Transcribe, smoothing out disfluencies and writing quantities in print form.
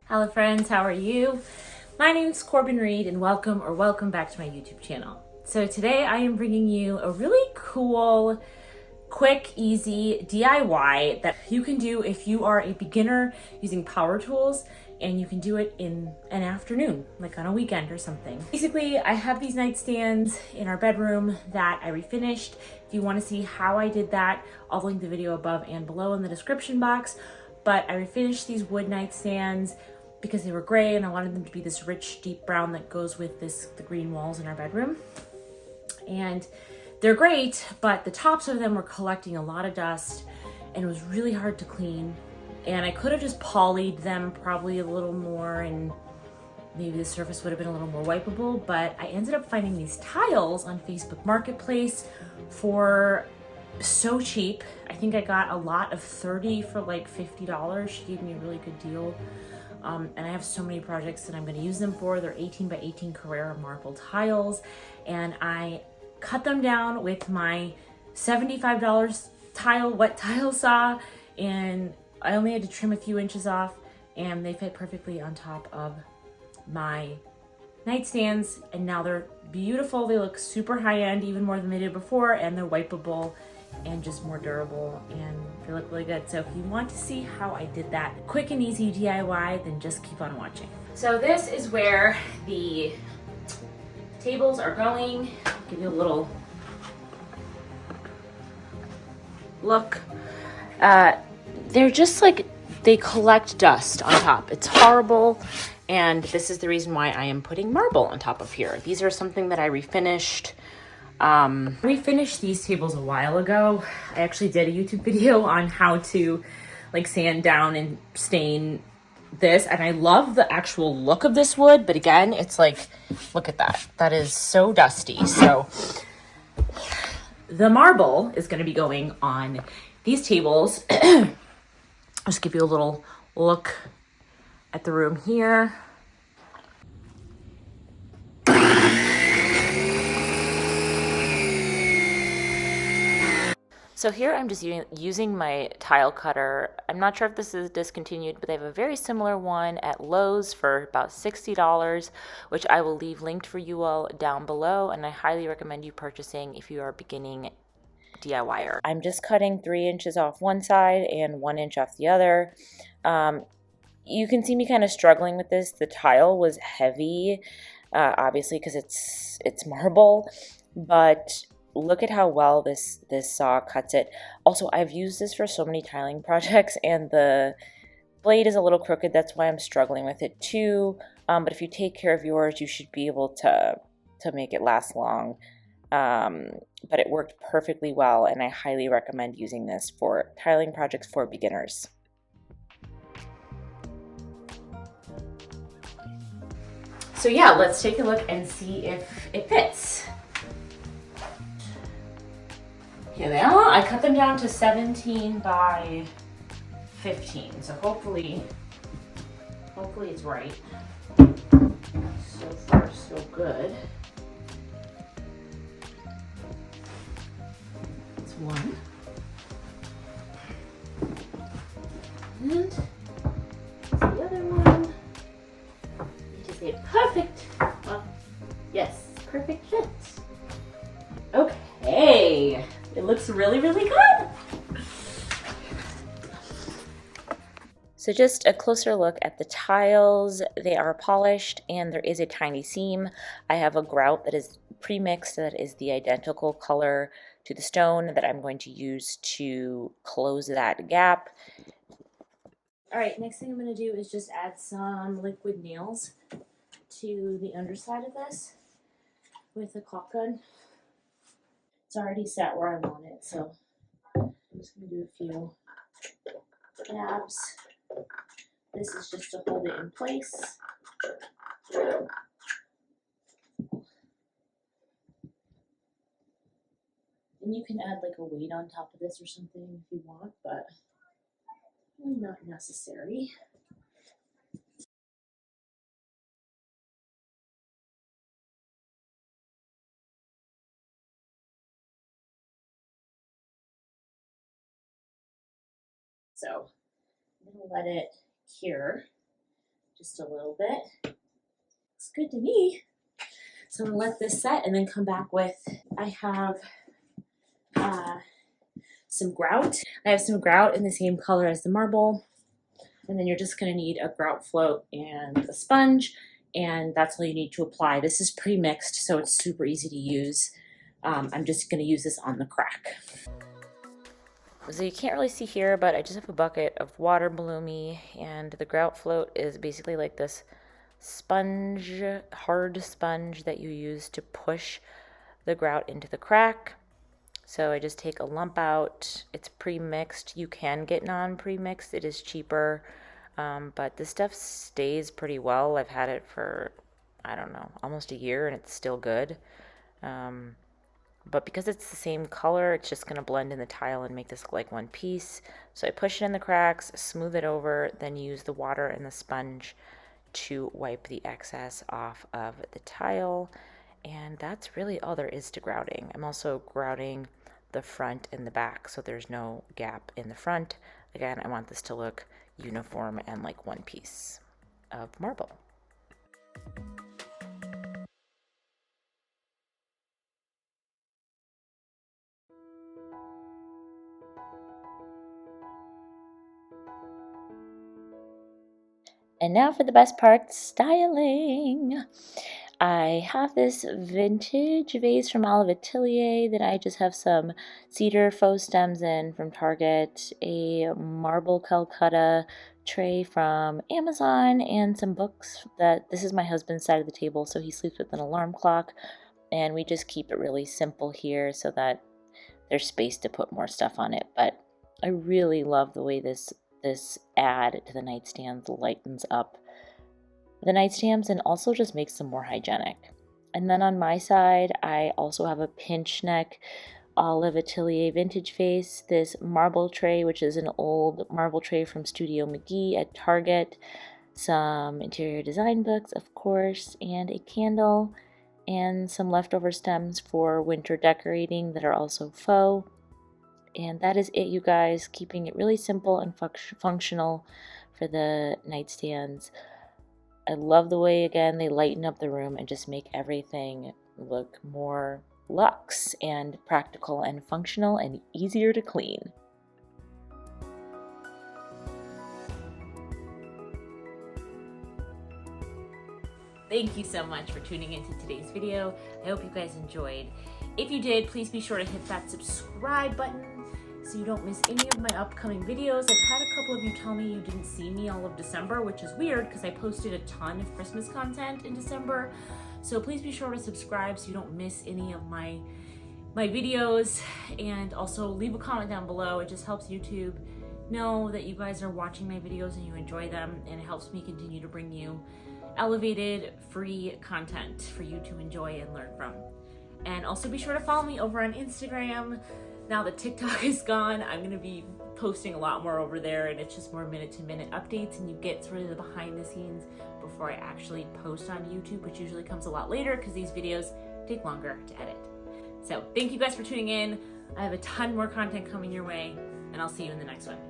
Hello friends, how are you? My name's Corbin Reed and welcome back to my YouTube channel. So today I am bringing you a really cool, quick, easy DIY that you can do if you are a beginner using power tools, and you can do it in an afternoon, like on a weekend or something. Basically, I have these nightstands in our bedroom that I refinished. If you want to see how I did that, I'll link the video above and below in the description box. But I refinished these wood nightstands because they were gray and I wanted them to be this rich, deep brown that goes with the green walls in our bedroom. And they're great, but the tops of them were collecting a lot of dust and it was really hard to clean. And I could have just polyed them probably a little more and maybe the surface would have been a little more wipeable, but I ended up finding these tiles on Facebook Marketplace for so cheap. I think I got a lot of 30 for like $50. She gave me a really good deal. And I have so many projects that I'm going to use them for. They're 18 by 18 Carrara marble tiles, and I cut them down with my $75 wet tile saw, and I only had to trim a few inches off, and they fit perfectly on top of my nightstands, and now they're beautiful. They look super high-end, even more than they did before, and they're wipeable and just more durable, and they look really good. So if you want to see how I did that quick and easy DIY, then just keep on watching. So this is where the tables are going. I'll give you a little look. They're just like, they collect dust on top. It's horrible. And this is the reason why I am putting marble on top of here. These are something that I refinished. Refinished these tables a while ago. I actually did a YouTube video on how to like sand down and stain this, and I love the actual look of this wood, but again, it's like, look at that. That is so dusty. So the marble is going to be going on these tables. I'll just give you a little look at the room here. So here I'm just using my tile cutter. I'm not sure if this is discontinued, but they have a very similar one at Lowe's for about $60, which I will leave linked for you all down below, and I highly recommend you purchasing if you are a beginning DIYer. I'm just cutting 3 inches off one side and 1 inch off the other. You can see me kind of struggling with this. The tile was heavy, obviously because it's marble, but look at how well this saw cuts it. Also, I've used this for so many tiling projects, and the blade is a little crooked. That's why I'm struggling with it too. But if you take care of yours, you should be able to make it last long. But it worked perfectly well, and I highly recommend using this for tiling projects for beginners. So yeah, let's take a look and see if it fits. Here they are. I cut them down to 17 by 15, so hopefully it's right. So far, so good. That's one. And the other one. It is a perfect, well, yes, perfect fit. Okay. It looks really, really good. So just a closer look at the tiles. They are polished and there is a tiny seam. I have a grout that is pre-mixed that is the identical color to the stone that I'm going to use to close that gap. All right, next thing I'm going to do is just add some liquid nails to the underside of this with a caulk gun. It's already set where I want it, so I'm just going to do a few dabs. This is just to hold it in place. And you can add like a weight on top of this or something if you want, but really not necessary. So I'm going to let it cure just a little bit. It's good to me. So I'm gonna let this set and then come back with, I have some grout. I have some grout in the same color as the marble. And then you're just gonna need a grout float and a sponge, and that's all you need to apply. This is pre-mixed, so it's super easy to use. I'm just gonna use this on the crack. So you can't really see here, but I just have a bucket of water below me, and the grout float is basically like this sponge, hard sponge that you use to push the grout into the crack. So I just take a lump out. It's pre-mixed. You can get non-pre-mixed. It is cheaper, but this stuff stays pretty well. I've had it for, I don't know, almost a year, and it's still good. But because it's the same color, it's just going to blend in the tile and make this look like one piece. So I push it in the cracks, smooth it over, then use the water and the sponge to wipe the excess off of the tile. And that's really all there is to grouting. I'm also grouting the front and the back, so there's no gap in the front. Again, I want this to look uniform and like one piece of marble. And now for the best part, styling. I have this vintage vase from Olive Atelier that I just have some cedar faux stems in from Target, a marble Calcutta tray from Amazon, and some books. This is my husband's side of the table, so he sleeps with an alarm clock, and we just keep it really simple here so that there's space to put more stuff on it. But I really love the way this add to the nightstands lightens up the nightstands and also just makes them more hygienic. And then on my side, I also have a pinch neck Olive Atelier vintage vase, this marble tray, which is an old marble tray from Studio McGee at Target, some interior design books, of course, and a candle, and some leftover stems for winter decorating that are also faux. And that is it, you guys, keeping it really simple and functional for the nightstands. I love the way, again, they lighten up the room and just make everything look more luxe and practical and functional and easier to clean. Thank you so much for tuning into today's video. I hope you guys enjoyed. If you did, please be sure to hit that subscribe button so you don't miss any of my upcoming videos. I've had a couple of you tell me you didn't see me all of December, which is weird because I posted a ton of Christmas content in December. So please be sure to subscribe so you don't miss any of my videos, and also leave a comment down below. It just helps YouTube know that you guys are watching my videos and you enjoy them, and it helps me continue to bring you elevated, free content for you to enjoy and learn from. And also be sure to follow me over on Instagram. Now that TikTok is gone, I'm gonna be posting a lot more over there, and it's just more minute-to-minute updates, and you get sort of the behind the scenes before I actually post on YouTube, which usually comes a lot later because these videos take longer to edit. So thank you guys for tuning in. I have a ton more content coming your way, and I'll see you in the next one.